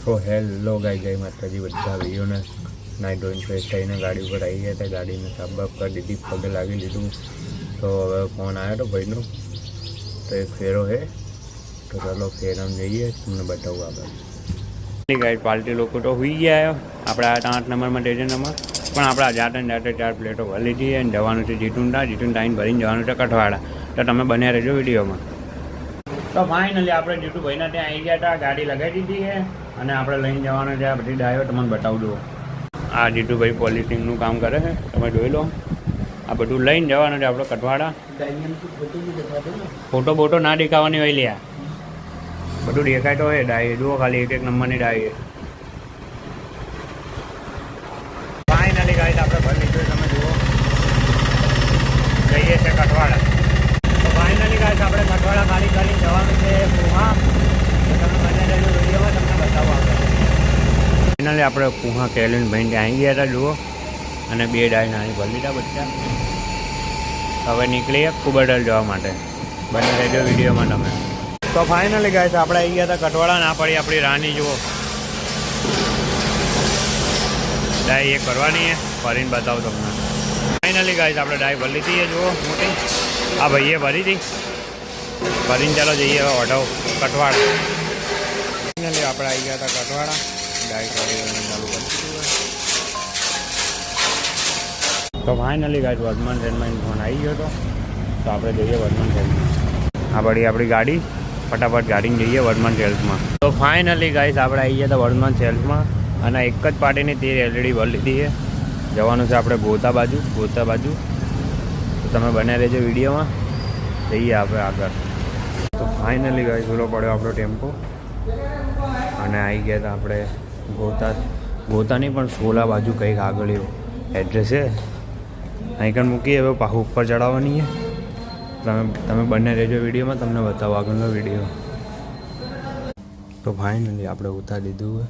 તો હેલો ગાય જય માતાજી બધા ભાઈઓને નાઇટ ડ્રોઈન ફ્રેશ થઈને ગાડી ઉપર આવી ગયા હતા. ગાડીને સાફ બાફ કરી દીધી, પગે લાગી લીધું. તો હવે ફોન આવ્યો હતો ભાઈનો, તો એક ફેરો છે. તો ચાલો ફેરામાં જઈએ, તમને બતાવું આગળ. ગાઈડ પાર્ટી લોકો તો હોઈ ગયા. આપણે આ 8 નંબરમાં સ્ટેશનમાં પણ આપણે જાતે જાતે 4 પ્લેટો ભરી લીધી અને જવાનું છે જીટુંડા. જીટુંડા ભરીને જવાનું છે કઠવાડા. તો તમે બન્યા રહેજો વિડીયોમાં. તો ફાઇનલી આપણે જીતુભાઈના ત્યાં આવી ગયા હતા. ગાડી લગાવી દીધી છે અને આપણે લઈને જવાના છે. આ બધી ડાયો તમને બતાવું દો. આ જીતુભાઈ પોલિશિંગનું કામ કરે છે, તમે જોઈ લો. આ બધું લઈને જવાનું છે આપણે કઠવાડા. ફોટો બોટો ના દેખાવાની હોય લ્યા, બધું દેખાય તો હોય. ડાય જુઓ ખાલી એક નંબરની ડાય. ફાઇનલી ગાઈસ આપણે ભરી લીધું, તમે જુઓ. જઈએ છે કઠવાડા. તો ફાઇનલી ગાઈસ આપણે કઠવાડા ખાલી કરીને જવાનું છે કુહા. તો તમે બને રહેજો વિડીયોમાં, તમને બતાવો આગળ. ફાઇનલી આપણે કુહા કેલિન ભાઈને ત્યાં આવી ગયા હતા, જુઓ. અને 2 ડાય નાની ભરી લીધા બધા. હવે નીકળીએ કુબેરતળ જવા માટે. બને રહેજો વિડીયોમાં તમે. તો ફાઇનલી ગાઈસ આપણે આવી ગયા હતા કઠવાડા. ના પડી આપણી રાની જુઓ. ડાય એ કરવાની છે, ભરીને બતાવું તમને. ફાઇનલી ગાઈસ આપણે ડાય ભરી લીધી છે, જુઓ મોટી. આ ભાઈએ ભરી હતી, ભરીને ચાલો જઈએ હવે ઓઢો કઠવાડા. ફાઇનલી આપણે આવી ગયા હતા કઠવાડા. ડાય ચાલુ કરી દીધું. તો ફાઇનલી ગાઈસ વર્ધમાન ટ્રેનમાં ફોન આવી ગયો હતો. તો આપણે જઈએ વર્ધમાન ટ્રેનમાં. આ પડી આપણી ગાડી, ફટાફટ ગાડીને જઈએ વર્ધમાન સેલ્સમાં. તો ફાઇનલી ગાઈસ આપણે આવી ગયા હતા વર્ધમાન સેલ્સમાં. અને એક જ પાર્ટીની 13 LED ભરી લીધી છે. જવાનું છે આપણે ગોતા બાજુ. તો તમે બને રહેજો વિડીયોમાં. જઈએ આપણે આગળ. તો ફાઇનલી ગાઈસ પૂરો પડ્યો આપણો ટેમ્પો અને આવી ગયા હતા આપણે ગોતાની પણ સોલા બાજુ કંઈક આગળ એવું એડ્રેસ છે. અહીં કણ મૂકીએ, હવે પાછું ઉપર ચડાવવાની છે. તમે બંને રહેજો વિડીયોમાં, તમને બતાવો આગળનો વિડીયો. તો ફાઇનલી આપણે ઉતારી દીધું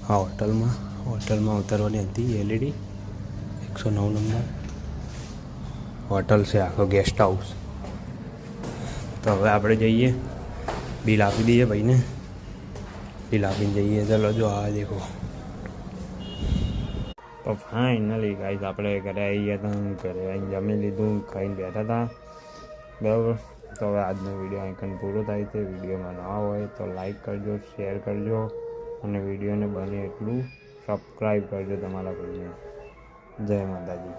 હા હોટલમાં ઉતારવાની હતી LED. 109 નંબર હોટલ છે, આખો ગેસ્ટ હાઉસ. તો હવે આપણે જઈએ, બિલ આપી દઈએ ભાઈને. બિલ આપીને જઈએ. ચાલો જો આ દેખો. તો ફાઇનલી ગાઈસ આપણે ઘરે આવી ગયા હતા. ઘરે આવીને જમી લીધું, ખાઈને બેઠા હતા, બરાબર. તો હવે આજનો વિડીયો અહીં પૂરો થાય છે. વિડીયોમાં ના હોય તો લાઈક કરજો, શેર કરજો અને વિડીયોને બને એટલું સબસ્ક્રાઈબ કરજો તમારા ભાઈને. જય માતાજી.